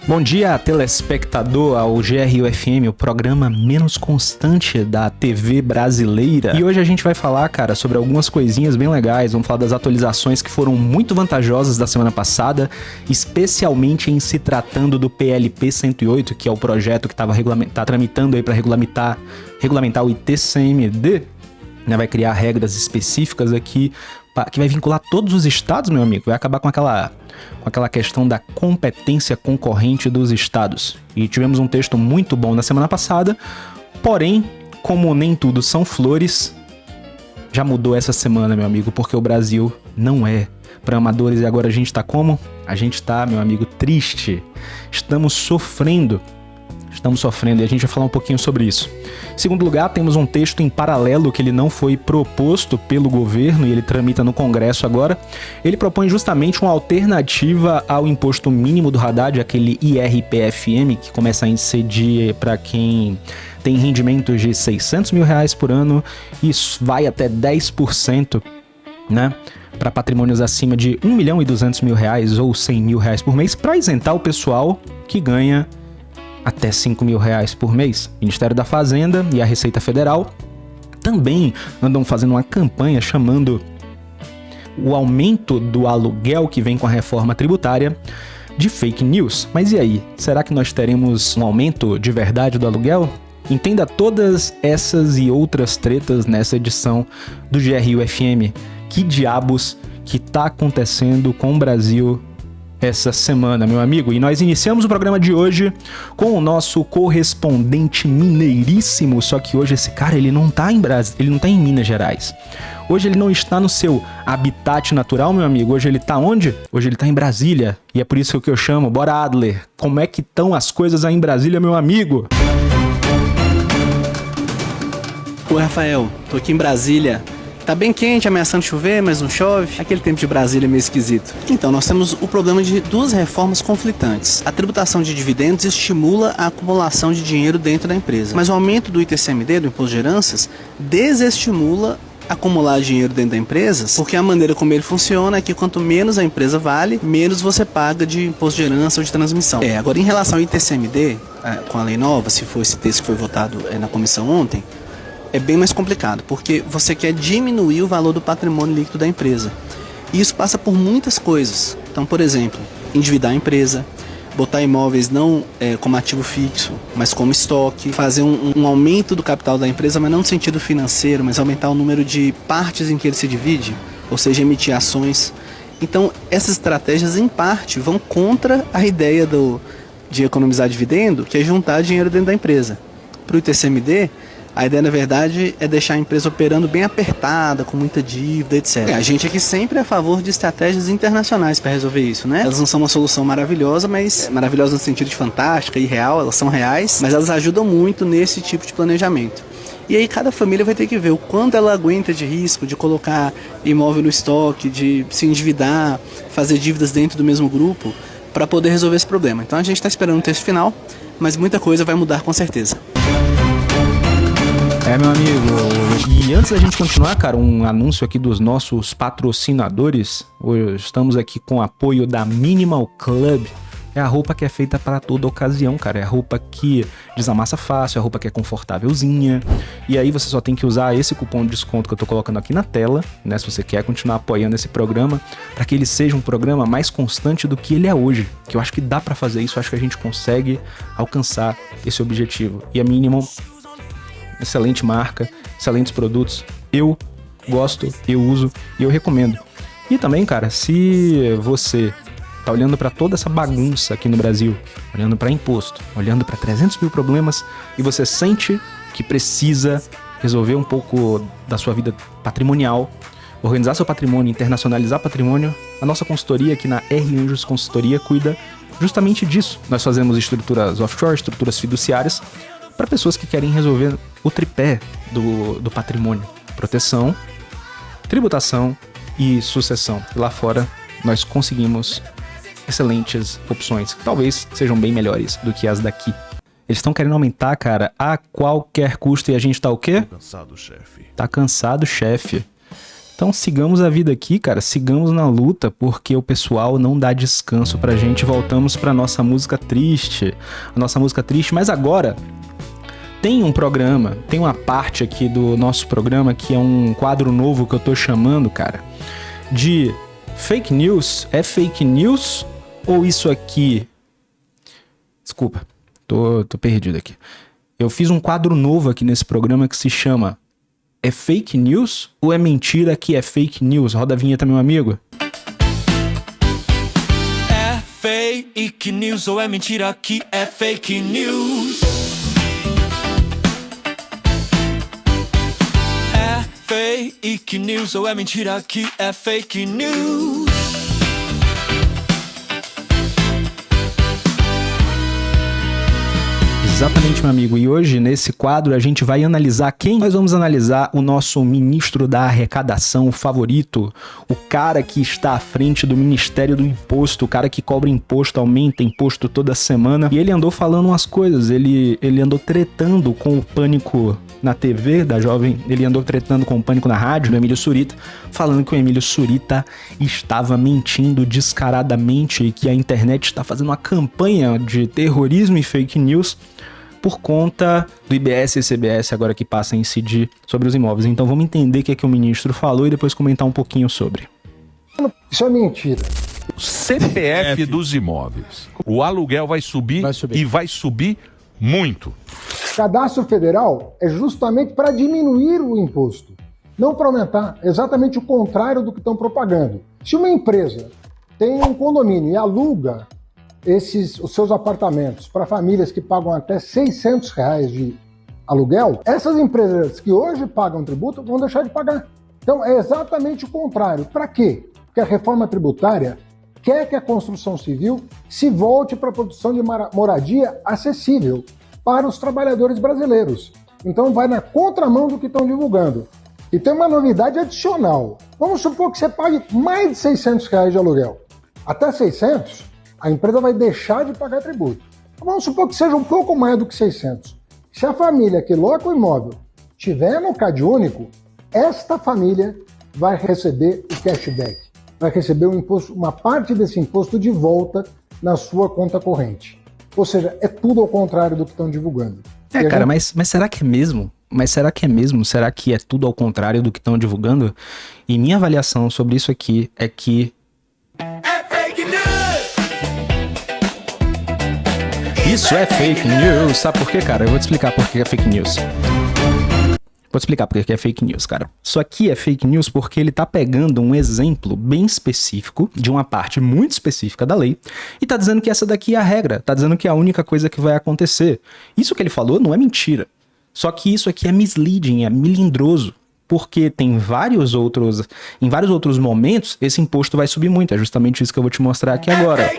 Bom dia, telespectador, ao GRU-FM, o programa menos constante da TV brasileira. E hoje a gente vai falar, cara, sobre algumas coisinhas bem legais. Vamos falar das atualizações que foram muito vantajosas da semana passada, especialmente em se tratando do PLP 108, que é o projeto que tá tramitando aí para regulamentar o ITCMD, né? Vai criar regras específicas aqui que vai vincular todos os estados, meu amigo. Vai acabar com aquela questão da competência concorrente dos estados. E tivemos um texto muito bom na semana passada, porém, como nem tudo são flores, já mudou essa semana, meu amigo, porque o Brasil não é para amadores e agora a gente tá como? A gente tá, meu amigo, triste. Estamos sofrendo e a gente vai falar um pouquinho sobre isso. Em segundo lugar, temos um texto em paralelo que ele não foi proposto pelo governo e ele tramita no Congresso agora. Ele propõe justamente uma alternativa ao imposto mínimo do Haddad, aquele IRPFM, que começa a incidir para quem tem rendimentos de R$600 mil por ano e vai até 10%, né? Para patrimônios acima de R$1.200.000 ou R$100.000 por mês, para isentar o pessoal que ganha até R$5.000 por mês. O Ministério da Fazenda e a Receita Federal também andam fazendo uma campanha chamando o aumento do aluguel que vem com a reforma tributária de fake news. Mas e aí? Será que nós teremos um aumento de verdade do aluguel? Entenda todas essas e outras tretas nessa edição do GRU-FM. Que diabos que tá acontecendo com o Brasil essa semana, meu amigo? E nós iniciamos o programa de hoje com o nosso correspondente mineiríssimo, só que hoje esse cara, ele não tá em Minas Gerais. Hoje ele não está no seu habitat natural, meu amigo. Hoje ele tá onde? Hoje ele tá em Brasília. E é por isso que eu chamo. Bora, Adler. Como é que estão as coisas aí em Brasília, meu amigo? Oi, Rafael. Tô aqui em Brasília. Tá bem quente, ameaçando chover, mas não chove. Aquele tempo de Brasília é meio esquisito. Então, nós temos o problema de duas reformas conflitantes. A tributação de dividendos estimula a acumulação de dinheiro dentro da empresa. Mas o aumento do ITCMD, do Imposto de Heranças, desestimula acumular dinheiro dentro da empresa, porque a maneira como ele funciona é que quanto menos a empresa vale, menos você paga de imposto de herança ou de transmissão. Agora, em relação ao ITCMD, com a lei nova, se for esse texto que foi votado na comissão ontem, é bem mais complicado, porque você quer diminuir o valor do patrimônio líquido da empresa. E isso passa por muitas coisas. Então, por exemplo, endividar a empresa, botar imóveis não como ativo fixo, mas como estoque, fazer um aumento do capital da empresa, mas não no sentido financeiro, mas aumentar o número de partes em que ele se divide, ou seja, emitir ações. Então, essas estratégias, em parte, vão contra a ideia de economizar dividendo, que é juntar dinheiro dentro da empresa. Para o ITCMD, a ideia, na verdade, é deixar a empresa operando bem apertada, com muita dívida, etc. A gente aqui sempre é a favor de estratégias internacionais para resolver isso, né? Elas não são uma solução maravilhosa, mas maravilhosa no sentido de fantástica e real, elas são reais, mas elas ajudam muito nesse tipo de planejamento. E aí cada família vai ter que ver o quanto ela aguenta de risco, de colocar imóvel no estoque, de se endividar, fazer dívidas dentro do mesmo grupo, para poder resolver esse problema. Então a gente está esperando o texto final, mas muita coisa vai mudar com certeza. Meu amigo, e antes da gente continuar, cara, um anúncio aqui dos nossos patrocinadores. Hoje estamos aqui com o apoio da Minimal Club. É a roupa que é feita para toda ocasião, cara. É a roupa que desamassa fácil, é a roupa que é confortávelzinha. E aí você só tem que usar esse cupom de desconto que eu tô colocando aqui na tela, né? Se você quer continuar apoiando esse programa, para que ele seja um programa mais constante do que ele é hoje. Que eu acho que dá para fazer isso, eu acho que a gente consegue alcançar esse objetivo. E a Minimal, excelente marca, excelentes produtos. Eu gosto, eu uso e eu recomendo. E também, cara, se você tá olhando para toda essa bagunça aqui no Brasil, olhando para imposto, olhando para 300 mil problemas e você sente que precisa resolver um pouco da sua vida patrimonial, organizar seu patrimônio, internacionalizar patrimônio, a nossa consultoria aqui na R Anjos Consultoria cuida justamente disso. Nós fazemos estruturas offshore, estruturas fiduciárias, para pessoas que querem resolver o tripé do patrimônio: proteção, tributação e sucessão. E lá fora nós conseguimos excelentes opções, que talvez sejam bem melhores do que as daqui. Eles estão querendo aumentar, cara, a qualquer custo, e a gente tá o quê? Tô cansado, chefe. Tá cansado, chefe. Então sigamos a vida aqui, cara, sigamos na luta, porque o pessoal não dá descanso pra gente. Voltamos pra nossa música triste, mas agora tem um programa, tem uma parte aqui do nosso programa que é um quadro novo que eu tô chamando, cara, de fake news. É fake news ou isso aqui... Desculpa, tô perdido aqui. Eu fiz um quadro novo aqui nesse programa que se chama É fake news ou é mentira que é fake news? Roda a vinheta, meu amigo. É fake news ou é mentira que é fake news? É fake news ou é mentira que é fake news? Exatamente, meu amigo. E hoje, nesse quadro, a gente vai analisar quem? Nós vamos analisar o nosso ministro da arrecadação favorito, o cara que está à frente do Ministério do Imposto, o cara que cobra imposto, aumenta imposto toda semana. E ele andou falando umas coisas, ele andou tretando com o Pânico na TV da Jovem, ele andou tretando com o Pânico na rádio, do Emílio Surita, falando que o Emílio Surita estava mentindo descaradamente e que a internet está fazendo uma campanha de terrorismo e fake news por conta do IBS e CBS agora que passa a incidir sobre os imóveis. Então vamos entender o que é que o ministro falou e depois comentar um pouquinho sobre. Isso é mentira. O CPF dos imóveis. O aluguel vai subir e vai subir muito. O cadastro federal é justamente para diminuir o imposto, não para aumentar. Exatamente o contrário do que estão propagando. Se uma empresa tem um condomínio e aluga os seus apartamentos para famílias que pagam até R$600 de aluguel, essas empresas que hoje pagam tributo vão deixar de pagar. Então é exatamente o contrário. Para quê? Porque a reforma tributária quer que a construção civil se volte para a produção de moradia acessível para os trabalhadores brasileiros. Então vai na contramão do que estão divulgando. E tem uma novidade adicional. Vamos supor que você pague mais de R$600 de aluguel. Até 600, a empresa vai deixar de pagar tributo. Vamos supor que seja um pouco mais do que 600. Se a família que loca o imóvel tiver no CadÚnico, esta família vai receber o cashback, vai receber um imposto, uma parte desse imposto de volta na sua conta corrente. Ou seja, é tudo ao contrário do que estão divulgando. Cara, mas será que é mesmo? Será que é tudo ao contrário do que estão divulgando? E minha avaliação sobre isso aqui é que isso é fake news. Sabe por quê, cara? Eu vou te explicar por que é fake news. Vou te explicar por que é fake news, cara. Isso aqui é fake news porque ele tá pegando um exemplo bem específico, de uma parte muito específica da lei, e tá dizendo que essa daqui é a regra, tá dizendo que é a única coisa que vai acontecer. Isso que ele falou não é mentira. Só que isso aqui é misleading, é melindroso. Porque em vários outros momentos, esse imposto vai subir muito. É justamente isso que eu vou te mostrar aqui agora.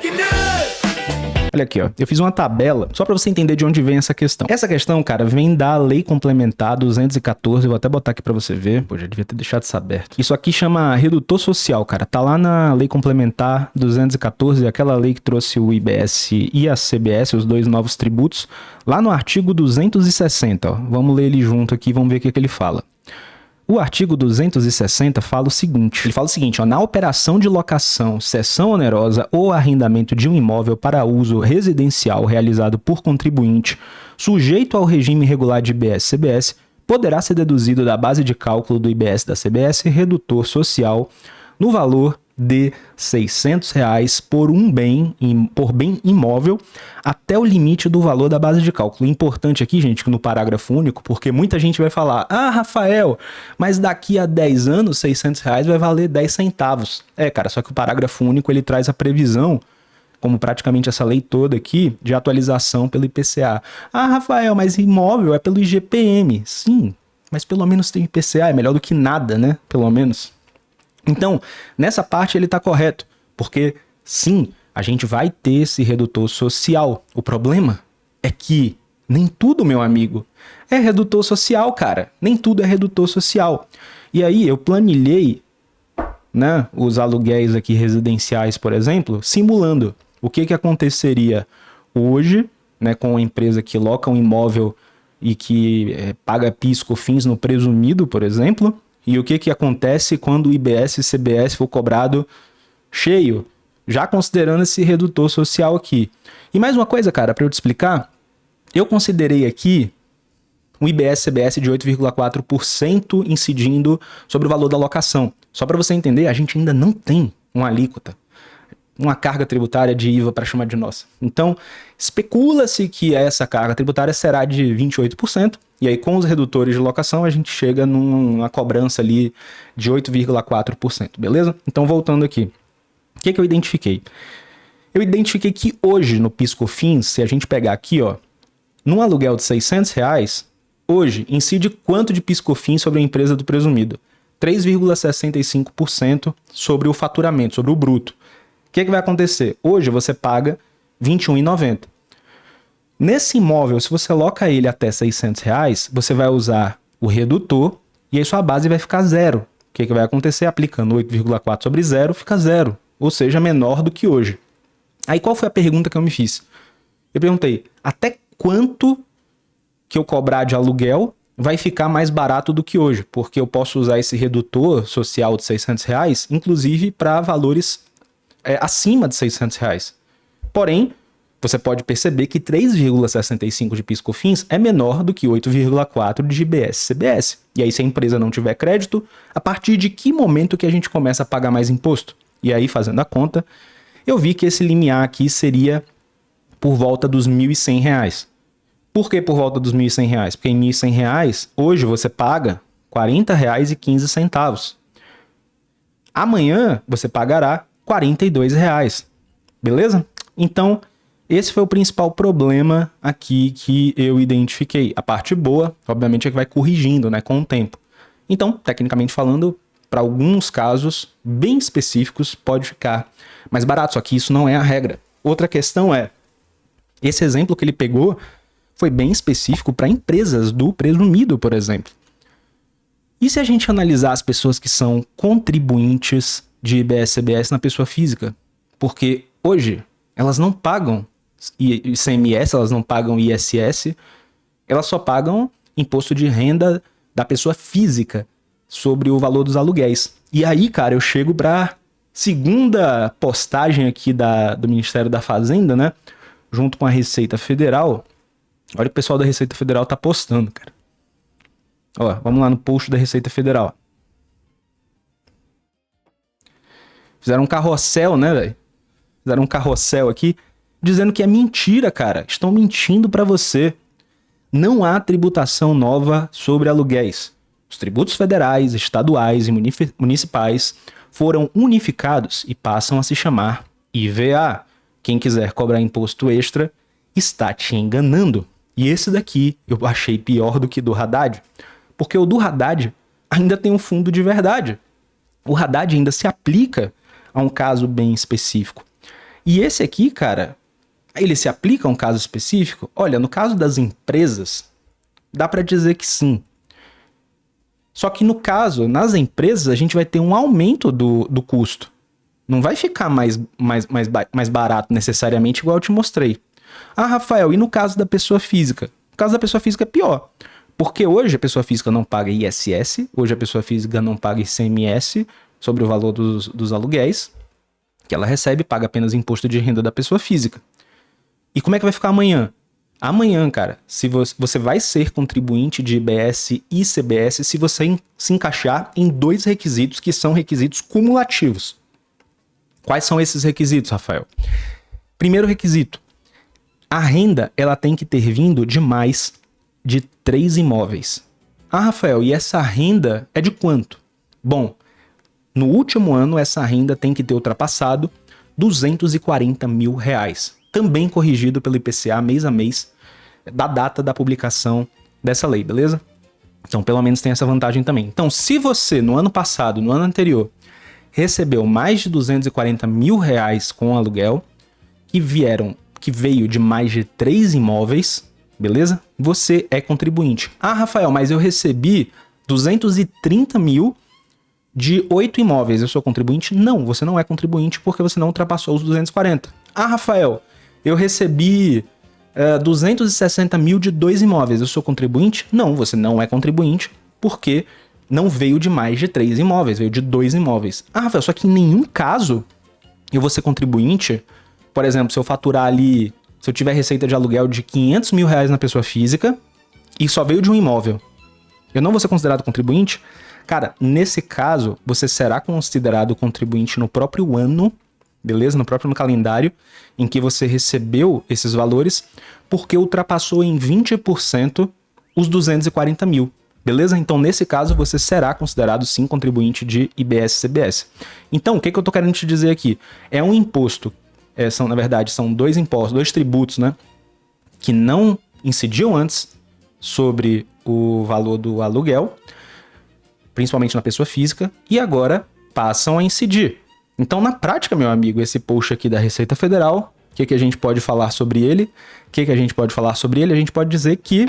Olha aqui, ó. Eu fiz uma tabela só pra você entender de onde vem essa questão. Essa questão, cara, vem da Lei Complementar 214. Eu vou até botar aqui pra você ver. Pô, já devia ter deixado isso aberto. Isso aqui chama redutor social, cara. Tá lá na Lei Complementar 214, aquela lei que trouxe o IBS e a CBS, os dois novos tributos, lá no artigo 260, ó. Vamos ler ele junto aqui, vamos ver o que ele fala. O artigo 260 fala o seguinte, ó, na operação de locação, cessão onerosa ou arrendamento de um imóvel para uso residencial realizado por contribuinte sujeito ao regime regular de IBS-CBS, poderá ser deduzido da base de cálculo do IBS da CBS redutor social no valor de R$600 por bem imóvel até o limite do valor da base de cálculo. Importante aqui, gente, que no parágrafo único, porque muita gente vai falar, Rafael, mas daqui a 10 anos R$600 vai valer 10 centavos. Cara, só que o parágrafo único ele traz a previsão, como praticamente essa lei toda aqui, de atualização pelo IPCA. Rafael, mas imóvel é pelo IGPM. Sim, mas pelo menos tem IPCA, é melhor do que nada, né? Pelo menos. Então, nessa parte ele está correto, porque sim, a gente vai ter esse redutor social. O problema é que nem tudo, meu amigo, é redutor social, cara. Nem tudo é redutor social. E aí eu planilhei, né, os aluguéis aqui residenciais, por exemplo, simulando o que aconteceria hoje, né, com a empresa que loca um imóvel e que paga PIS/COFINS no presumido, por exemplo, E o que acontece quando o IBS e CBS for cobrado cheio? Já considerando esse redutor social aqui. E mais uma coisa, cara, para eu te explicar, eu considerei aqui um IBS CBS de 8,4% incidindo sobre o valor da locação. Só para você entender, a gente ainda não tem uma alíquota, uma carga tributária de IVA para chamar de nossa. Então, especula-se que essa carga tributária será de 28%, e aí com os redutores de locação a gente chega numa cobrança ali de 8,4%, beleza? Então, voltando aqui. O que eu identifiquei? Eu identifiquei que hoje no PIS/COFINS, se a gente pegar aqui, ó, num aluguel de R$600, hoje incide quanto de PIS/COFINS sobre a empresa do presumido? 3,65% sobre o faturamento, sobre o bruto. O que vai acontecer? Hoje você paga R$21,90. Nesse imóvel, se você aloca ele até R$600, você vai usar o redutor e aí sua base vai ficar zero. O que vai acontecer? Aplicando 8,4 sobre zero, fica zero. Ou seja, menor do que hoje. Aí qual foi a pergunta que eu me fiz? Eu perguntei, até quanto que eu cobrar de aluguel vai ficar mais barato do que hoje? Porque eu posso usar esse redutor social de R$600, inclusive para valores acima de R$600. Porém, você pode perceber que 3,65 de PIS/COFINS é menor do que 8,4 de IBS/CBS. E aí, se a empresa não tiver crédito, a partir de que momento que a gente começa a pagar mais imposto? E aí, fazendo a conta, eu vi que esse limiar aqui seria por volta dos R$1.100. Por que por volta dos R$1.100? Porque em R$1.100, hoje você paga R$40,15. Amanhã você pagará R$42. Beleza? Então, esse foi o principal problema aqui que eu identifiquei. A parte boa, obviamente, é que vai corrigindo, né, com o tempo. Então, tecnicamente falando, para alguns casos bem específicos, pode ficar mais barato. Só que isso não é a regra. Outra questão é, esse exemplo que ele pegou foi bem específico para empresas do presumido, por exemplo. E se a gente analisar as pessoas que são contribuintes de IBS/CBS na pessoa física? Porque hoje elas não pagam ICMS, elas não pagam ISS, elas só pagam imposto de renda da pessoa física sobre o valor dos aluguéis. E aí, cara, eu chego para segunda postagem aqui do Ministério da Fazenda, né? Junto com a Receita Federal. Olha o que o pessoal da Receita Federal tá postando, cara. Ó, vamos lá no post da Receita Federal. Fizeram um carrossel, né, velho? Fizeram um carrossel aqui, dizendo que é mentira, cara. Estão mentindo para você. Não há tributação nova sobre aluguéis. Os tributos federais, estaduais e municipais foram unificados e passam a se chamar IVA. Quem quiser cobrar imposto extra está te enganando. E esse daqui eu achei pior do que do Haddad, porque o do Haddad ainda tem um fundo de verdade. O Haddad ainda se aplica a um caso bem específico. E esse aqui, cara, ele se aplica a um caso específico? Olha, no caso das empresas, dá para dizer que sim. Só que no caso, nas empresas, a gente vai ter um aumento do custo. Não vai ficar mais barato necessariamente, igual eu te mostrei. Ah, Rafael, e no caso da pessoa física? No caso da pessoa física é pior. Porque hoje a pessoa física não paga ISS, hoje a pessoa física não paga ICMS sobre o valor dos aluguéis que ela recebe, paga apenas imposto de renda da pessoa física. E como é que vai ficar amanhã? Amanhã, cara, se você vai ser contribuinte de IBS e CBS se você se encaixar em dois requisitos que são requisitos cumulativos. Quais são esses requisitos, Rafael? Primeiro requisito, a renda ela tem que ter vindo de mais de 3 imóveis. Ah, Rafael, e essa renda é de quanto? Bom, no último ano essa renda tem que ter ultrapassado R$240 mil. Também corrigido pelo IPCA mês a mês da data da publicação dessa lei, beleza? Então, pelo menos tem essa vantagem também. Então, se você, no ano passado, no ano anterior, recebeu mais de R$240 mil com aluguel, que veio de mais de 3 imóveis, beleza? Você é contribuinte. Ah, Rafael, mas eu recebi 230 mil de 8 imóveis. Eu sou contribuinte? Não, você não é contribuinte porque você não ultrapassou os 240. Ah, Rafael, eu recebi 260 mil de 2 imóveis. Eu sou contribuinte? Não, você não é contribuinte porque não veio de mais de 3 imóveis, veio de 2 imóveis. Ah, Rafael, só que em nenhum caso eu vou ser contribuinte. Por exemplo, se eu faturar ali, se eu tiver receita de aluguel de 500 mil reais na pessoa física e só veio de um imóvel, eu não vou ser considerado contribuinte? Cara, nesse caso, você será considerado contribuinte no próprio ano, beleza? No próprio calendário em que você recebeu esses valores, porque ultrapassou em 20% os 240 mil. Beleza? Então, nesse caso, você será considerado, sim, contribuinte de IBS-CBS. Então, o que eu tô querendo te dizer aqui? É um imposto, na verdade, são 2 impostos, 2 tributos, né? Que não incidiam antes sobre o valor do aluguel, principalmente na pessoa física, e agora passam a incidir. Então, na prática, meu amigo, esse post aqui da Receita Federal, o que a gente pode falar sobre ele? O que a gente pode falar sobre ele? A gente pode dizer que...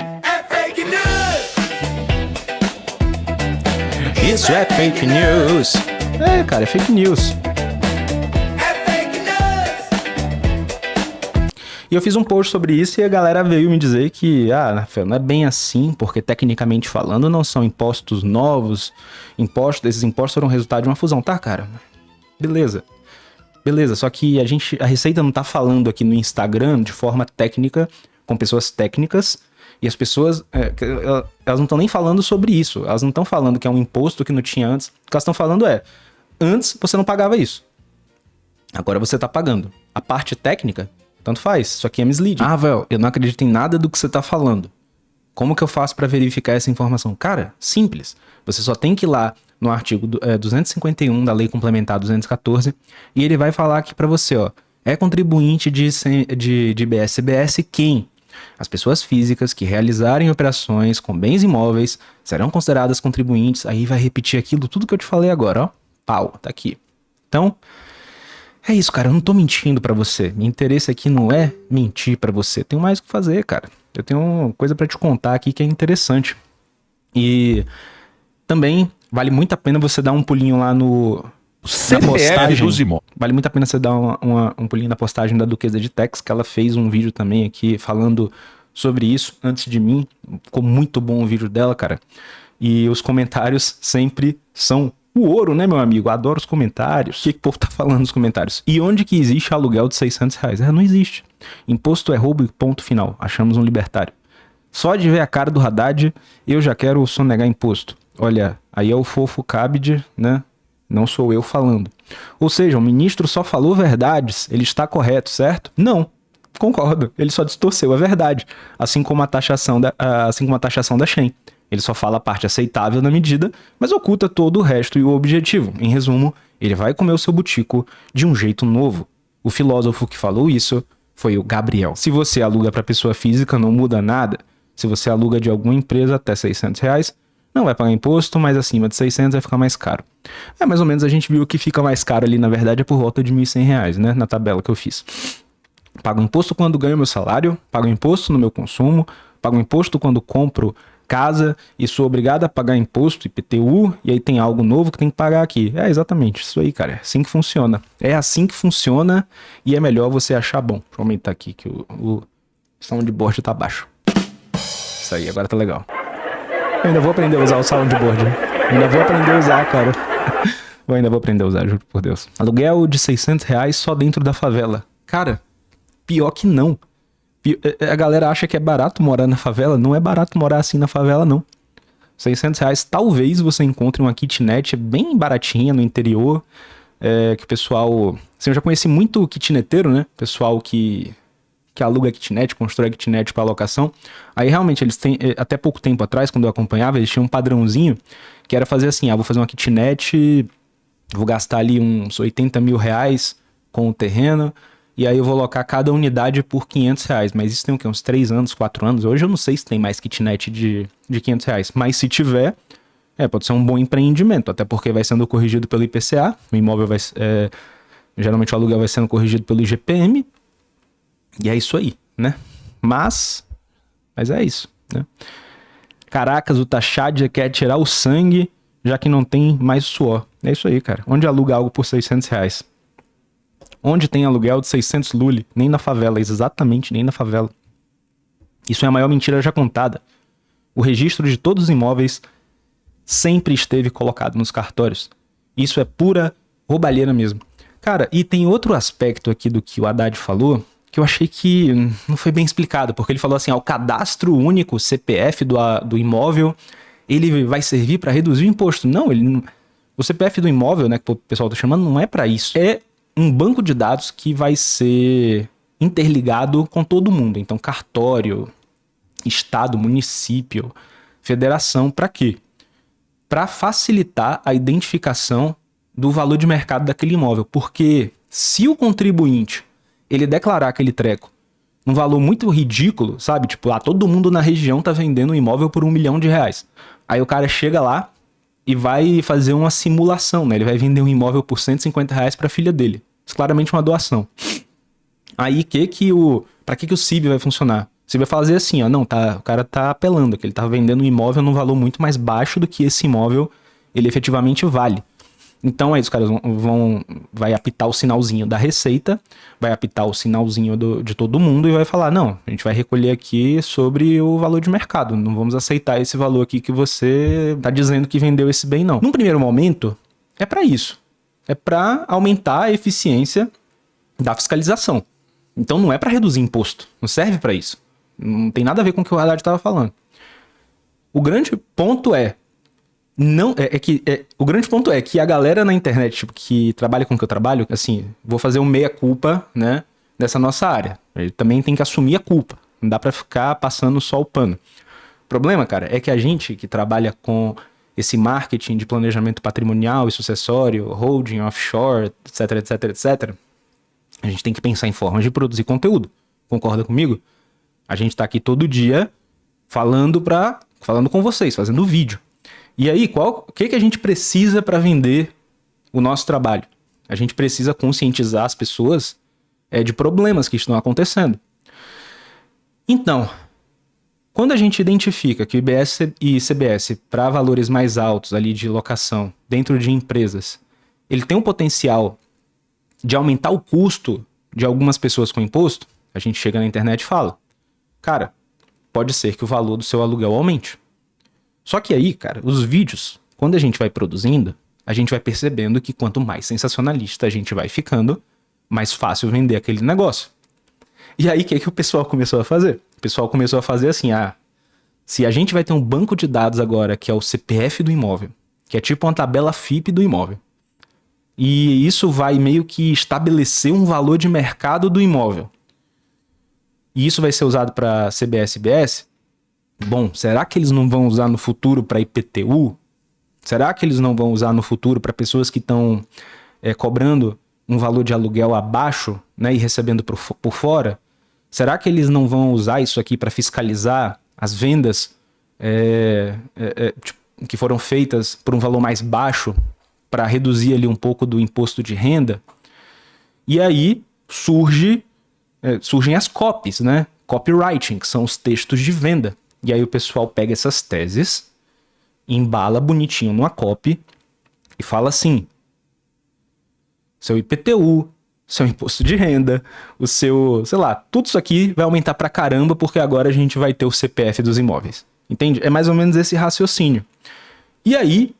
Isso é fake news. É, cara, é fake news. E eu fiz um post sobre isso e a galera veio me dizer que, Rafael, não é bem assim, porque tecnicamente falando não são impostos novos. Esses impostos foram resultado de uma fusão. Tá, cara? Beleza. Beleza, só que a Receita não tá falando aqui no Instagram de forma técnica, com pessoas técnicas, e as pessoas, elas não estão nem falando sobre isso. Elas não estão falando que é um imposto que não tinha antes. O que elas estão falando antes você não pagava isso. Agora você tá pagando. A parte técnica, tanto faz. Isso aqui é misleading. Velho, eu não acredito em nada do que você tá falando. Como que eu faço para verificar essa informação? Cara, simples. Você só tem que ir lá no artigo 251 da Lei Complementar 214 e ele vai falar aqui para você, é contribuinte de IBS-CBS quem? As pessoas físicas que realizarem operações com bens imóveis serão consideradas contribuintes. Aí vai repetir aquilo, tudo que eu te falei agora, Pau, tá aqui. Então, é isso, cara. Eu não tô mentindo pra você. Meu interesse aqui não é mentir pra você. Tenho mais o que fazer, cara. Eu tenho uma coisa pra te contar aqui que é interessante. E também vale muito a pena você dar um pulinho lá na postagem. Vale muito a pena você dar um pulinho na postagem da Duquesa de Tex, que ela fez um vídeo também aqui falando sobre isso antes de mim. Ficou muito bom o vídeo dela, cara. E os comentários sempre são o ouro, né, meu amigo? Adoro os comentários. O que o povo tá falando nos comentários? E onde que existe aluguel de 600 reais? Não existe. Imposto é roubo e ponto final. Achamos um libertário. Só de ver a cara do Haddad, eu já quero sonegar imposto. Olha, aí é o fofo Cabide, né? Não sou eu falando. Ou seja, o ministro só falou verdades, ele está correto, certo? Não, concordo. Ele só distorceu a verdade, assim como a taxação da Shen. Ele só fala a parte aceitável da medida, mas oculta todo o resto e o objetivo. Em resumo, ele vai comer o seu butico de um jeito novo. O filósofo que falou isso foi o Gabriel. Se você aluga para pessoa física, não muda nada. Se você aluga de alguma empresa até 600 reais, não vai pagar imposto, mas acima de 600 vai ficar mais caro. Mais ou menos a gente viu que fica mais caro ali, na verdade, é por volta de R$1.100, né? Na tabela que eu fiz. Pago imposto quando ganho meu salário, pago imposto no meu consumo, pago imposto quando compro casa e sou obrigado a pagar imposto, IPTU, e aí tem algo novo que tem que pagar aqui. É exatamente isso aí, cara. É assim que funciona. É assim que funciona e é melhor você achar bom. Deixa eu aumentar aqui que o soundboard tá baixo. Isso aí, agora tá legal. Eu ainda vou aprender a usar o soundboard. Ainda vou aprender a usar, cara. Eu ainda vou aprender a usar, juro por Deus. Aluguel de 600 reais só dentro da favela. Cara, pior que não. A galera acha que é barato morar na favela. Não é barato morar assim na favela, não. 600 reais, talvez você encontre uma kitnet bem baratinha no interior. Que o pessoal... Assim, eu já conheci muito kitneteiro, né? Pessoal que aluga kitnet, constrói kitnet para locação. Aí realmente eles têm, até pouco tempo atrás, quando eu acompanhava, eles tinham um padrãozinho que era fazer assim, vou fazer uma kitnet, vou gastar ali uns 80 mil reais com o terreno, e aí eu vou alocar cada unidade por 500 reais. Mas isso tem o quê? Uns 3 anos, 4 anos? Hoje eu não sei se tem mais kitnet de 500 reais. Mas se tiver, pode ser um bom empreendimento, até porque vai sendo corrigido pelo IPCA, o imóvel vai... geralmente o aluguel vai sendo corrigido pelo IGPM, e é isso aí, né? Mas é isso, né? Caracas, o Taxad quer tirar o sangue, já que não tem mais suor. É isso aí, cara. Onde aluga algo por 600 reais? Onde tem aluguel de 600 lule? Nem na favela, exatamente, nem na favela. Isso é a maior mentira já contada. O registro de todos os imóveis sempre esteve colocado nos cartórios. Isso é pura roubalheira mesmo. Cara, e tem outro aspecto aqui do que o Haddad falou, que eu achei que não foi bem explicado, porque ele falou assim, o cadastro único CPF do imóvel, ele vai servir para reduzir o imposto. Não, o CPF do imóvel, né, que o pessoal tá chamando, não é para isso. É um banco de dados que vai ser interligado com todo mundo. Então, cartório, estado, município, federação, para quê? Para facilitar a identificação do valor de mercado daquele imóvel. Porque se o contribuinte ele declarar aquele treco um valor muito ridículo, sabe? Tipo, todo mundo na região tá vendendo um imóvel por R$1 milhão. Aí o cara chega lá e vai fazer uma simulação, né? Ele vai vender um imóvel por R$150 para a filha dele. Isso é claramente uma doação. Aí para que o CIB vai funcionar? Você vai fazer assim, não, o cara tá apelando, que ele tá vendendo um imóvel num valor muito mais baixo do que esse imóvel ele efetivamente vale. Então aí os caras vai apitar o sinalzinho da Receita, vai apitar o sinalzinho de todo mundo e vai falar, não, a gente vai recolher aqui sobre o valor de mercado, não vamos aceitar esse valor aqui que você tá dizendo que vendeu esse bem, não. Num primeiro momento, é para isso. É para aumentar a eficiência da fiscalização. Então não é para reduzir imposto, não serve para isso. Não tem nada a ver com o que o Haddad estava falando. O grande ponto o grande ponto é que a galera na internet, tipo, que trabalha com o que eu trabalho, assim, vou fazer um meia-culpa, né, dessa nossa área. Ele também tem que assumir a culpa. Não dá para ficar passando só o pano. O problema, cara, é que a gente que trabalha com esse marketing de planejamento patrimonial e sucessório, holding, offshore, etc, a gente tem que pensar em formas de produzir conteúdo. Concorda comigo? A gente tá aqui todo dia falando com vocês, fazendo vídeo. E aí, o que a gente precisa para vender o nosso trabalho? A gente precisa conscientizar as pessoas de problemas que estão acontecendo. Então, quando a gente identifica que o IBS e CBS, para valores mais altos ali de locação dentro de empresas, ele tem um potencial de aumentar o custo de algumas pessoas com imposto, a gente chega na internet e fala, cara, pode ser que o valor do seu aluguel aumente. Só que aí, cara, os vídeos, quando a gente vai produzindo, a gente vai percebendo que quanto mais sensacionalista a gente vai ficando, mais fácil vender aquele negócio. E aí, o que o pessoal começou a fazer? O pessoal começou a fazer assim, se a gente vai ter um banco de dados agora, que é o CPF do imóvel, que é tipo uma tabela FIP do imóvel, e isso vai meio que estabelecer um valor de mercado do imóvel, e isso vai ser usado para CBS e IBS, bom, será que eles não vão usar no futuro para IPTU? Será que eles não vão usar no futuro para pessoas que estão cobrando um valor de aluguel abaixo, né, e recebendo por fora? Será que eles não vão usar isso aqui para fiscalizar as vendas que foram feitas por um valor mais baixo para reduzir ali um pouco do imposto de renda? E aí surgem as copies, né? Copywriting, que são os textos de venda. E aí o pessoal pega essas teses, embala bonitinho numa copy e fala assim, seu IPTU, seu imposto de renda, o seu, sei lá, tudo isso aqui vai aumentar pra caramba porque agora a gente vai ter o CPF dos imóveis. Entende? É mais ou menos esse raciocínio. E aí,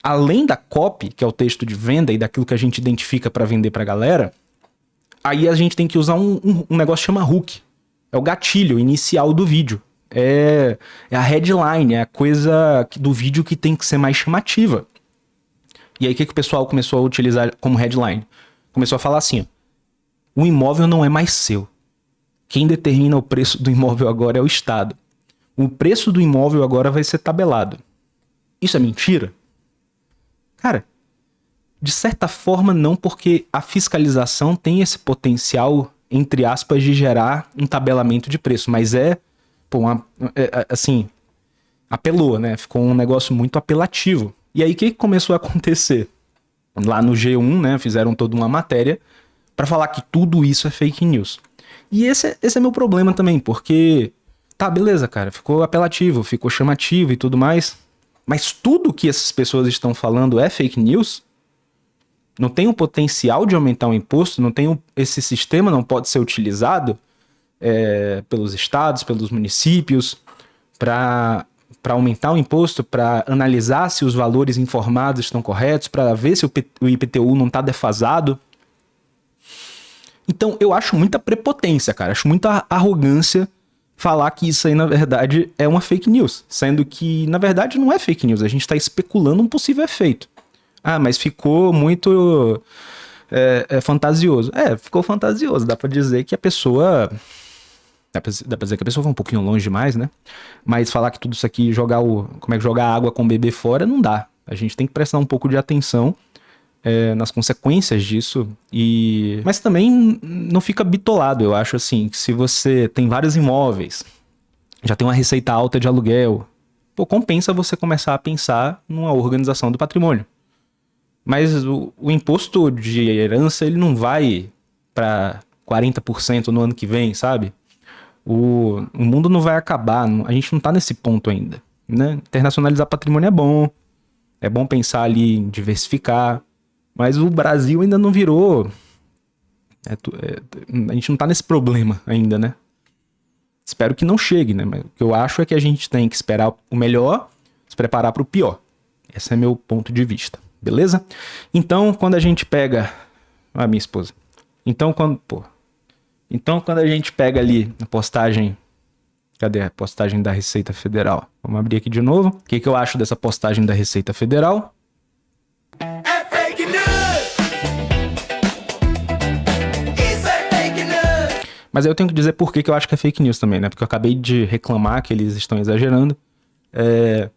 além da copy, que é o texto de venda e daquilo que a gente identifica para vender pra galera, aí a gente tem que usar um negócio que chama hook. É o gatilho inicial do vídeo. É a headline, é a coisa do vídeo que tem que ser mais chamativa. E aí o que o pessoal começou a utilizar como headline? Começou a falar assim, o imóvel não é mais seu. Quem determina o preço do imóvel agora é o Estado. O preço do imóvel agora vai ser tabelado. Isso é mentira? Cara, de certa forma não, porque a fiscalização tem esse potencial, entre aspas, de gerar um tabelamento de preço, mas assim, apelou, né? Ficou um negócio muito apelativo. E aí, o que começou a acontecer? Lá no G1, né? Fizeram toda uma matéria para falar que tudo isso é fake news. E esse é meu problema também, porque... Tá, beleza, cara. Ficou apelativo, ficou chamativo e tudo mais. Mas tudo que essas pessoas estão falando é fake news? Não tem o potencial de aumentar o imposto? Esse sistema não pode ser utilizado pelos estados, pelos municípios, para para aumentar o imposto, para analisar se os valores informados estão corretos, para ver se o IPTU não está defasado. Então, eu acho muita prepotência, cara. Acho muita arrogância falar que isso aí, na verdade, é uma fake news. Sendo que, na verdade, não é fake news. A gente está especulando um possível efeito. Ah, mas ficou muito fantasioso. Ficou fantasioso. Dá pra dizer que a pessoa... Dá pra dizer que a pessoa foi um pouquinho longe demais, né? Mas falar que tudo isso aqui, jogar água com o bebê fora, não dá. A gente tem que prestar um pouco de atenção nas consequências disso. Mas também não fica bitolado. Eu acho assim, que se você tem vários imóveis, já tem uma receita alta de aluguel, compensa você começar a pensar numa organização do patrimônio. Mas o imposto de herança, ele não vai para 40% no ano que vem, sabe? O mundo não vai acabar, a gente não tá nesse ponto ainda, né? Internacionalizar patrimônio é bom pensar ali em diversificar, mas o Brasil ainda não virou, a gente não tá nesse problema ainda, né? Espero que não chegue, né? Mas o que eu acho é que a gente tem que esperar o melhor, se preparar para o pior. Esse é meu ponto de vista, beleza? Então, quando a gente pega... Ah, minha esposa. Então, quando a gente pega ali a postagem... Cadê a postagem da Receita Federal? Vamos abrir aqui de novo. O que eu acho dessa postagem da Receita Federal? É fake news! Isso é fake news! Mas aí eu tenho que dizer por que eu acho que é fake news também, né? Porque eu acabei de reclamar que eles estão exagerando. É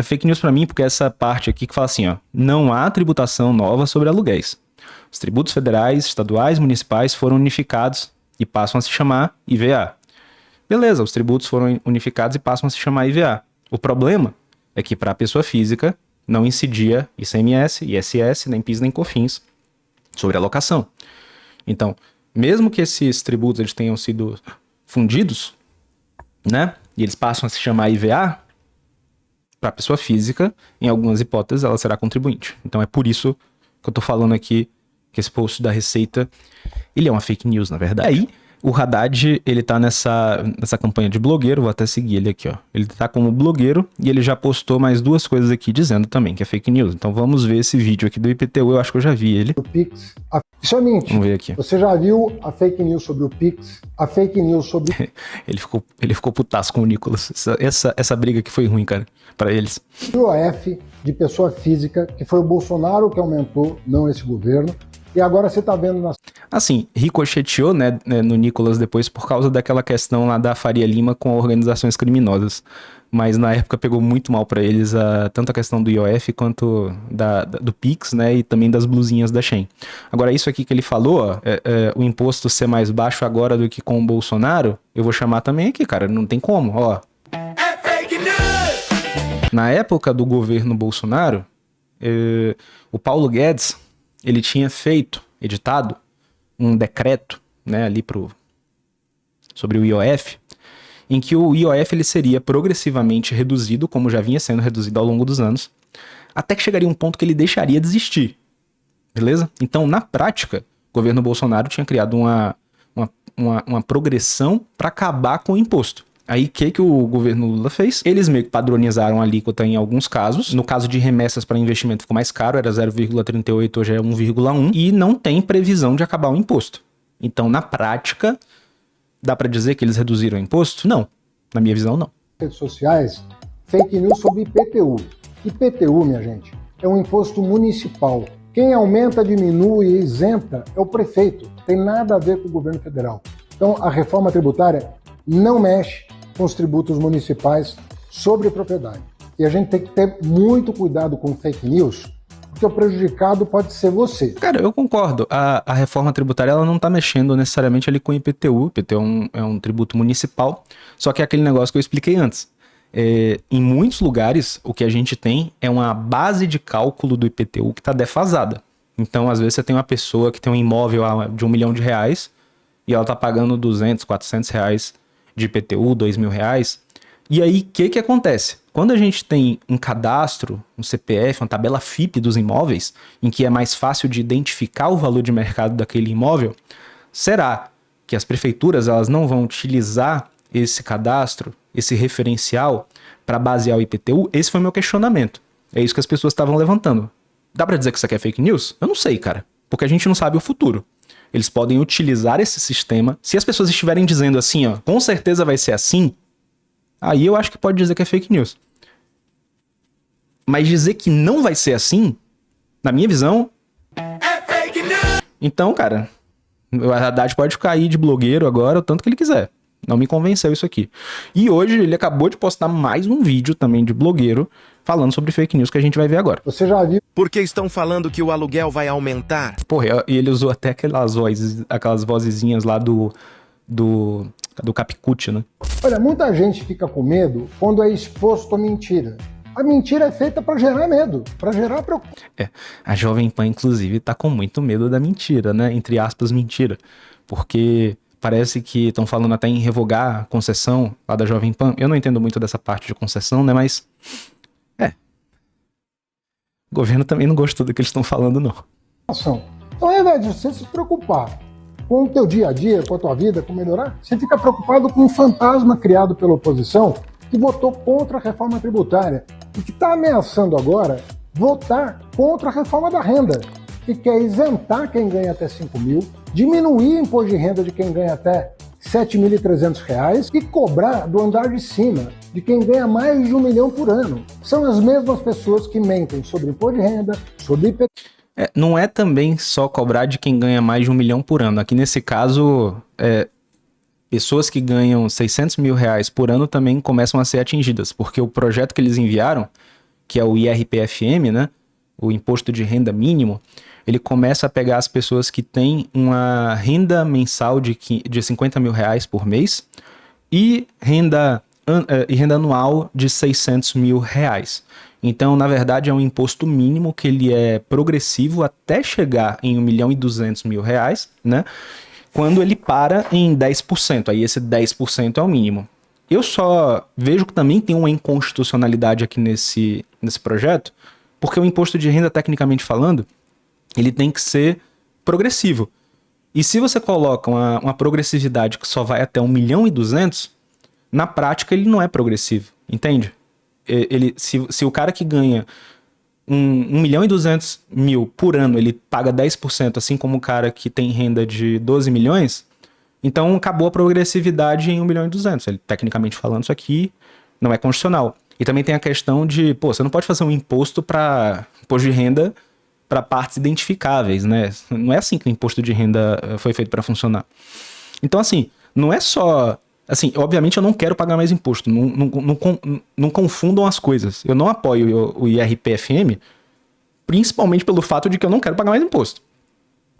fake news pra mim porque essa parte aqui que fala assim, ó, não há tributação nova sobre aluguéis. Os tributos federais, estaduais, municipais foram unificados e passam a se chamar IVA. Beleza, os tributos foram unificados e passam a se chamar IVA. O problema é que para a pessoa física não incidia ICMS, ISS, nem PIS, nem COFINS sobre a locação. Então, mesmo que esses tributos eles tenham sido fundidos, né, e eles passam a se chamar IVA, para a pessoa física, em algumas hipóteses, ela será contribuinte. Então é por isso que eu tô falando aqui que esse post da Receita, ele é uma fake news, na verdade. Aí, o Haddad, ele tá nessa campanha de blogueiro, vou até seguir ele aqui, ó. Ele tá como blogueiro e ele já postou mais duas coisas aqui dizendo também que é fake news. Então vamos ver esse vídeo aqui do IPTU, eu acho que eu já vi ele. O Pix. Isso é mentira. Vamos ver aqui. Você já viu a fake news sobre o Pix? A fake news sobre... ele ficou putaço com o Nicolas. Essa briga que foi ruim, cara, pra eles. O IOF de pessoa física, que foi o Bolsonaro que aumentou, não esse governo. E agora você tá vendo nas... Assim, ricocheteou, né, no Nicolas depois por causa daquela questão lá da Faria Lima com organizações criminosas. Mas na época pegou muito mal pra eles tanto a questão do IOF quanto do Pix, né, e também das blusinhas da Shein. Agora, isso aqui que ele falou, ó, o imposto ser mais baixo agora do que com o Bolsonaro, eu vou chamar também aqui, cara, não tem como, ó. É fake news! Na época do governo Bolsonaro, o Paulo Guedes, ele tinha editado um decreto, né, ali sobre o IOF, em que o IOF ele seria progressivamente reduzido, como já vinha sendo reduzido ao longo dos anos, até que chegaria um ponto que ele deixaria de existir, beleza? Então, na prática, o governo Bolsonaro tinha criado uma progressão para acabar com o imposto. Aí, o que o governo Lula fez? Eles meio que padronizaram a alíquota em alguns casos. No caso de remessas para investimento ficou mais caro, era 0,38, hoje é 1,1. E não tem previsão de acabar o imposto. Então, na prática, dá para dizer que eles reduziram o imposto? Não. Na minha visão, não. redes sociais, fake news sobre IPTU. IPTU, minha gente, é um imposto municipal. Quem aumenta, diminui e isenta é o prefeito. Tem nada a ver com o governo federal. Então, a reforma tributária não mexe com os tributos municipais sobre propriedade. E a gente tem que ter muito cuidado com fake news, porque o prejudicado pode ser você. Cara, eu concordo. A reforma tributária ela não está mexendo necessariamente ali com o IPTU. O IPTU é um tributo municipal, só que é aquele negócio que eu expliquei antes. Em muitos lugares, o que a gente tem é uma base de cálculo do IPTU que está defasada. Então, às vezes, você tem uma pessoa que tem um imóvel de R$1 milhão e ela está pagando R$200, R$400 de IPTU, R$2.000. E aí, o que acontece? Quando a gente tem um cadastro, um CPF, uma tabela FIP dos imóveis, em que é mais fácil de identificar o valor de mercado daquele imóvel, será que as prefeituras elas não vão utilizar esse cadastro, esse referencial para basear o IPTU? Esse foi o meu questionamento. É isso que as pessoas estavam levantando. Dá para dizer que isso aqui é fake news? Eu não sei, cara. Porque a gente não sabe o futuro. Eles podem utilizar esse sistema. Se as pessoas estiverem dizendo assim, ó, com certeza vai ser assim, aí eu acho que pode dizer que é fake news. Mas dizer que não vai ser assim, na minha visão... é fake news! Então, cara, o Haddad pode ficar aí de blogueiro agora o tanto que ele quiser. Não me convenceu isso aqui. E hoje ele acabou de postar mais um vídeo também de blogueiro falando sobre fake news que a gente vai ver agora. Você já viu? Porque estão falando que o aluguel vai aumentar. Porra, e ele usou até aquelas vozezinhas lá do Capicute, né? Olha, muita gente fica com medo quando é exposto a mentira. A mentira é feita para gerar medo, para gerar preocupação. A Jovem Pan, inclusive, tá com muito medo da mentira, né? Entre aspas, mentira. Porque parece que estão falando até em revogar a concessão lá da Jovem Pan. Eu não entendo muito dessa parte de concessão, né? Mas, o governo também não gostou do que eles estão falando, não. Então, ao invés de você se preocupar com o teu dia a dia, com a tua vida, com melhorar, você fica preocupado com um fantasma criado pela oposição que votou contra a reforma tributária e que está ameaçando agora votar contra a reforma da renda, que quer isentar quem ganha até 5 mil, diminuir o imposto de renda de quem ganha até R$ 7.300 e cobrar do andar de cima de quem ganha mais de R$ 1 milhão por ano. São as mesmas pessoas que mentem sobre imposto de renda, sobre IPTU. Não é também só cobrar de quem ganha mais de 1 milhão por ano. Aqui nesse caso, pessoas que ganham R$600 mil por ano também começam a ser atingidas, porque o projeto que eles enviaram, que é o IRPFM, né, o Imposto de Renda Mínimo, ele começa a pegar as pessoas que têm uma renda mensal de R$50 mil por mês e renda anual de R$600 mil. Então, na verdade, é um imposto mínimo que ele é progressivo até chegar em R$1.200.000, né? Quando ele para em 10%, aí esse 10% é o mínimo. Eu só vejo que também tem uma inconstitucionalidade aqui nesse projeto, porque o imposto de renda, tecnicamente falando, ele tem que ser progressivo. E se você coloca uma progressividade que só vai até 1.200.000, na prática ele não é progressivo, entende? Se o cara que ganha 1.200.000 por ano, ele paga 10%, assim como o cara que tem renda de 12 milhões, então acabou a progressividade em 1.200.000. Ele, tecnicamente falando, isso aqui não é constitucional. E também tem a questão de, você não pode fazer um imposto de renda para partes identificáveis, né? Não é assim que o imposto de renda foi feito para funcionar. Então, assim, não é só... Assim, obviamente eu não quero pagar mais imposto, não confundam as coisas. Eu não apoio o IRPFM, principalmente pelo fato de que eu não quero pagar mais imposto.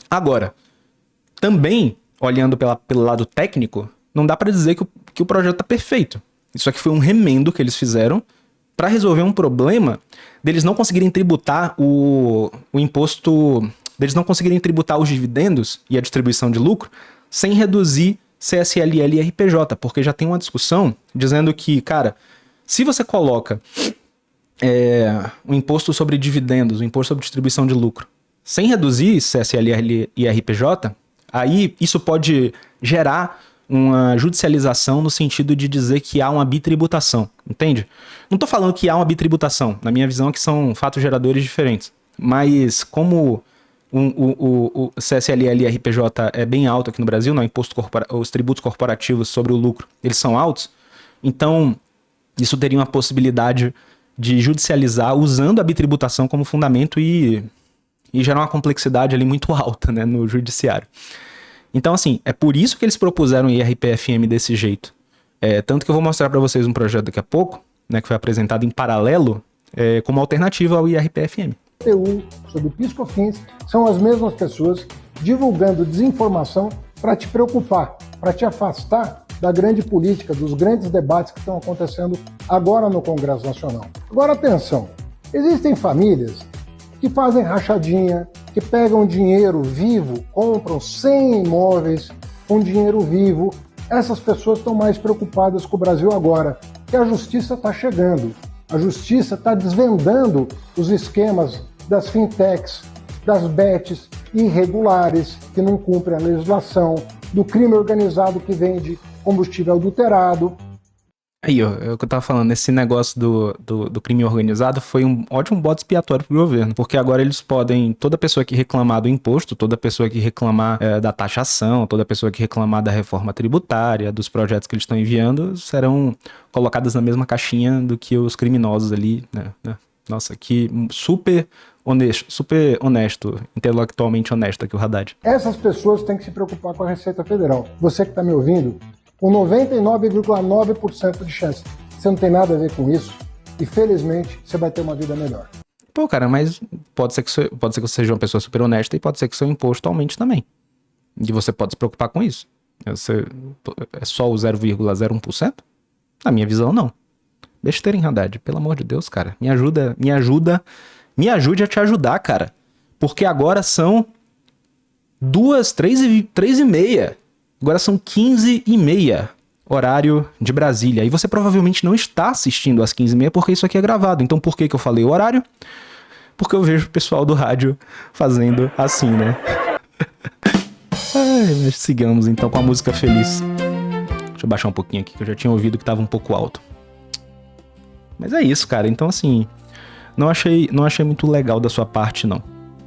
Agora, também, olhando pelo lado técnico, não dá para dizer que o projeto está perfeito. Isso aqui foi um remendo que eles fizeram para resolver um problema deles não conseguirem tributar o imposto, deles não conseguirem tributar os dividendos e a distribuição de lucro sem reduzir CSLL e RPJ, porque já tem uma discussão dizendo que, cara, se você coloca o imposto sobre dividendos, o imposto sobre distribuição de lucro, sem reduzir CSLL e RPJ, aí isso pode gerar uma judicialização no sentido de dizer que há uma bitributação, entende? Não tô falando que há uma bitributação, na minha visão é que são fatos geradores diferentes, mas como o CSLL e RPJ é bem alto aqui no Brasil, não, os tributos corporativos sobre o lucro, eles são altos, então isso teria uma possibilidade de judicializar usando a bitributação como fundamento e gerar uma complexidade ali muito alta, né, no judiciário. Então, assim, é por isso que eles propuseram o IRPFM desse jeito. Tanto que eu vou mostrar para vocês um projeto daqui a pouco, né, que foi apresentado em paralelo como alternativa ao IRPFM. Sobre PIS/COFINS, são as mesmas pessoas divulgando desinformação para te preocupar, para te afastar da grande política, dos grandes debates que estão acontecendo agora no Congresso Nacional. Agora, atenção, existem famílias que fazem rachadinha, que pegam dinheiro vivo, compram 100 imóveis com dinheiro vivo. Essas pessoas estão mais preocupadas com o Brasil agora, que a justiça está chegando. A justiça está desvendando os esquemas das fintechs, das bets irregulares que não cumprem a legislação, do crime organizado que vende combustível adulterado. Aí, ó, é o que eu tava falando, esse negócio do crime organizado foi um ótimo bode expiatório pro governo, porque agora eles podem, toda pessoa que reclamar do imposto, toda pessoa que reclamar da taxação, toda pessoa que reclamar da reforma tributária, dos projetos que eles estão enviando, serão colocadas na mesma caixinha do que os criminosos ali, né? Nossa, que super honesto, intelectualmente honesto aqui o Haddad. Essas pessoas têm que se preocupar com a Receita Federal. Você que está me ouvindo, com 99,9% de chance, você não tem nada a ver com isso e felizmente você vai ter uma vida melhor. Pô, cara, mas pode ser que você seja uma pessoa super honesta e pode ser que seu imposto aumente também. E você pode se preocupar com isso. É só o 0,01%? Na minha visão, não. Besteira, hein, Haddad? Pelo amor de Deus, cara. Me ajude a te ajudar, cara. Porque agora são 3h30. Agora são 15h30, horário de Brasília. E você provavelmente não está assistindo às 15h30 porque isso aqui é gravado. Então por que eu falei o horário? Porque eu vejo o pessoal do rádio fazendo assim, né? Mas sigamos então com a música feliz. Deixa eu baixar um pouquinho aqui, que eu já tinha ouvido que estava um pouco alto. Mas é isso, cara. Então assim, não achei muito legal da sua parte, não,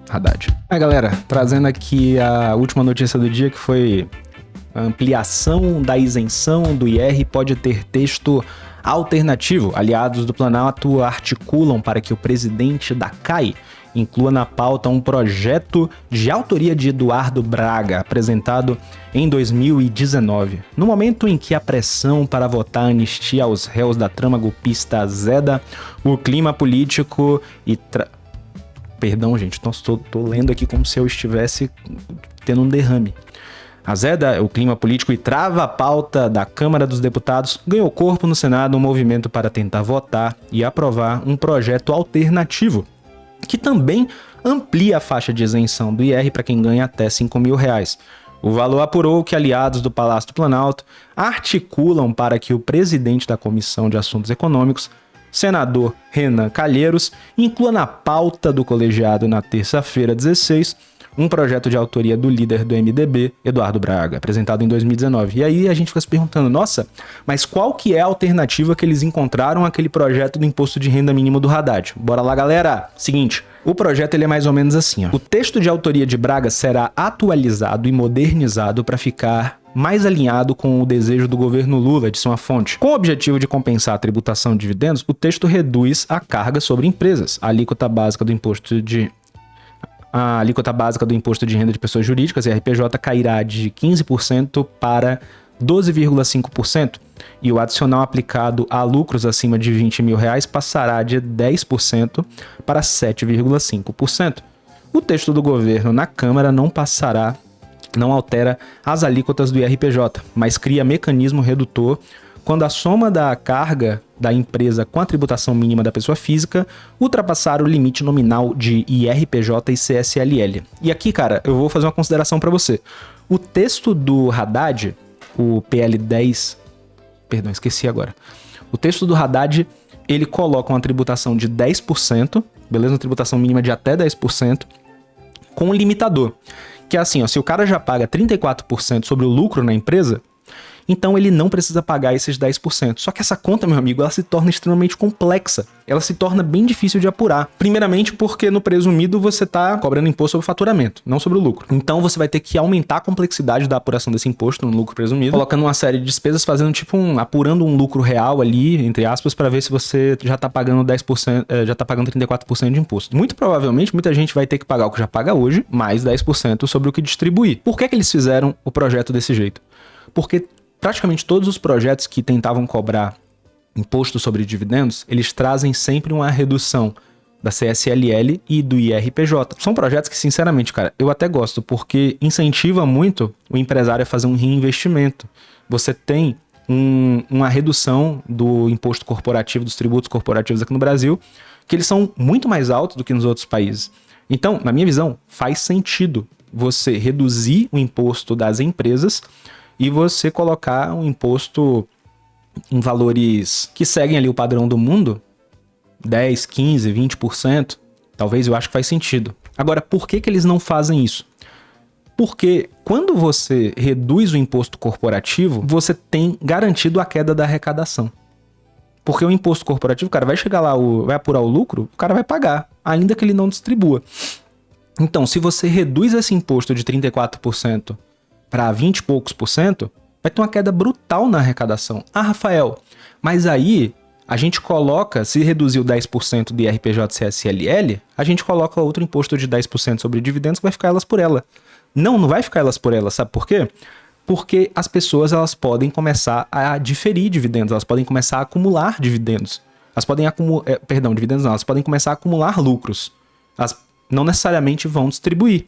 Haddad. Aí, galera, trazendo aqui a última notícia do dia, que foi... A ampliação da isenção do IR pode ter texto alternativo. Aliados do Planalto articulam para que o presidente da CAI inclua na pauta um projeto de autoria de Eduardo Braga, apresentado em 2019. No momento em que a pressão para votar anistia aos réus da trama golpista azeda, o clima político e... Perdão, gente, tô lendo aqui como se eu estivesse tendo um derrame. Azeda o clima político e trava a pauta da Câmara dos Deputados, ganhou corpo no Senado um movimento para tentar votar e aprovar um projeto alternativo, que também amplia a faixa de isenção do IR para quem ganha até R$5.000. O valor apurou que aliados do Palácio do Planalto articulam para que o presidente da Comissão de Assuntos Econômicos, senador Renan Calheiros, inclua na pauta do colegiado na terça-feira 16, um projeto de autoria do líder do MDB, Eduardo Braga, apresentado em 2019. E aí a gente fica se perguntando, nossa, mas qual que é a alternativa que eles encontraram àquele projeto do imposto de renda mínimo do Haddad? Bora lá, galera! Seguinte, o projeto ele é mais ou menos assim, ó. O texto de autoria de Braga será atualizado e modernizado para ficar mais alinhado com o desejo do governo Lula de ser uma fonte. Com o objetivo de compensar a tributação de dividendos, o texto reduz a carga sobre empresas. A alíquota básica do imposto de renda de pessoas jurídicas, RPJ, cairá de 15% para 12,5%, e o adicional aplicado a lucros acima de R$20.000 passará de 10% para 7,5%. O texto do governo na Câmara não altera as alíquotas do IRPJ, mas cria mecanismo redutor quando a soma da carga da empresa com a tributação mínima da pessoa física ultrapassar o limite nominal de IRPJ e CSLL. E aqui, cara, eu vou fazer uma consideração para você. O texto do Haddad, o PL10... Perdão, esqueci agora. O texto do Haddad, ele coloca uma tributação de 10%, beleza? Uma tributação mínima de até 10%, com um limitador. Que é assim, ó, se o cara já paga 34% sobre o lucro na empresa, então ele não precisa pagar esses 10%. Só que essa conta, meu amigo, ela se torna extremamente complexa. Ela se torna bem difícil de apurar. Primeiramente porque no presumido você está cobrando imposto sobre o faturamento, não sobre o lucro. Então você vai ter que aumentar a complexidade da apuração desse imposto no lucro presumido, colocando uma série de despesas, fazendo apurando um lucro real ali, entre aspas, para ver se você já está pagando 10%, já está pagando 34% de imposto. Muito provavelmente muita gente vai ter que pagar o que já paga hoje, mais 10% sobre o que distribuir. Por que eles fizeram o projeto desse jeito? Porque praticamente todos os projetos que tentavam cobrar imposto sobre dividendos, eles trazem sempre uma redução da CSLL e do IRPJ. São projetos que, sinceramente, cara, eu até gosto, porque incentiva muito o empresário a fazer um reinvestimento. Você tem uma redução do imposto corporativo, dos tributos corporativos aqui no Brasil, que eles são muito mais altos do que nos outros países. Então, na minha visão, faz sentido você reduzir o imposto das empresas e você colocar um imposto em valores que seguem ali o padrão do mundo, 10, 15, 20%, talvez, eu acho que faz sentido. Agora, por que eles não fazem isso? Porque quando você reduz o imposto corporativo, você tem garantido a queda da arrecadação. Porque o imposto corporativo, cara, vai chegar lá, vai apurar o lucro, o cara vai pagar, ainda que ele não distribua. Então, se você reduz esse imposto de 34% para 20 e poucos por cento, vai ter uma queda brutal na arrecadação. Ah, Rafael, mas aí a gente coloca, se reduzir o 10% de IRPJ CSLL, a gente coloca outro imposto de 10% sobre dividendos que vai ficar elas por ela. Não vai ficar elas por ela, sabe por quê? Porque as pessoas elas podem começar a diferir dividendos, elas podem começar a acumular dividendos. Elas podem dividendos não, elas podem começar a acumular lucros. Elas não necessariamente vão distribuir.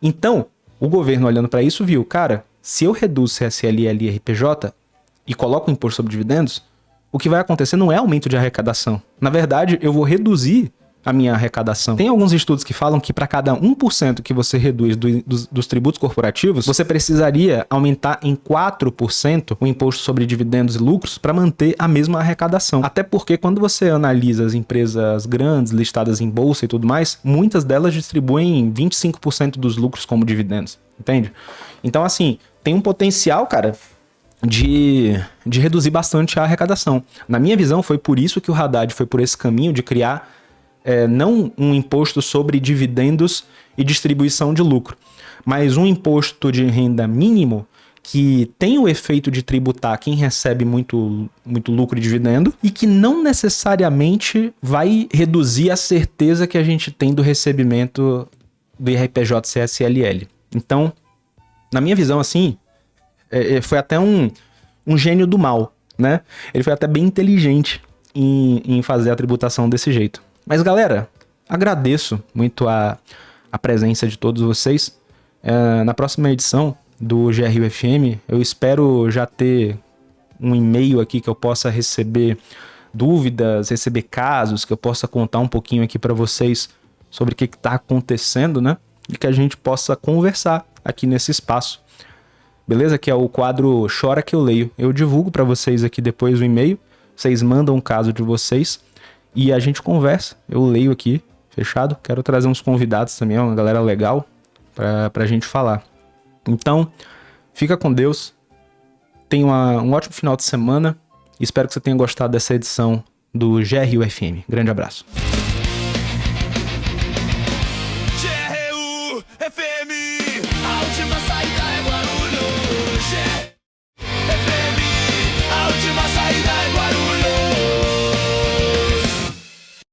Então, o governo olhando para isso viu, cara, se eu reduzo CSLL e RPJ e coloco o imposto sobre dividendos, o que vai acontecer não é aumento de arrecadação. Na verdade, eu vou reduzir a minha arrecadação. Tem alguns estudos que falam que para cada 1% que você reduz dos tributos corporativos, você precisaria aumentar em 4% o imposto sobre dividendos e lucros para manter a mesma arrecadação. Até porque quando você analisa as empresas grandes, listadas em bolsa e tudo mais, muitas delas distribuem 25% dos lucros como dividendos, entende? Então, assim, tem um potencial, cara, de reduzir bastante a arrecadação. Na minha visão, foi por isso que o Haddad foi por esse caminho de criar não um imposto sobre dividendos e distribuição de lucro, mas um imposto de renda mínimo que tem o efeito de tributar quem recebe muito lucro e dividendo e que não necessariamente vai reduzir a certeza que a gente tem do recebimento do IRPJ CSLL. Então, na minha visão, assim, foi até um gênio do mal, né? Ele foi até bem inteligente em fazer a tributação desse jeito. Mas, galera, agradeço muito a presença de todos vocês. Na próxima edição do GRUFM, eu espero já ter um e-mail aqui que eu possa receber dúvidas, receber casos, que eu possa contar um pouquinho aqui para vocês sobre o que está acontecendo, né? E que a gente possa conversar aqui nesse espaço. Beleza? Que é o quadro Chora Que Eu Leio. Eu divulgo para vocês aqui depois o e-mail. Vocês mandam o caso de vocês. E a gente conversa, eu leio aqui, fechado. Quero trazer uns convidados também, uma galera legal pra gente falar. Então, fica com Deus. Tenha um ótimo final de semana. Espero que você tenha gostado dessa edição do GRUFM. Grande abraço.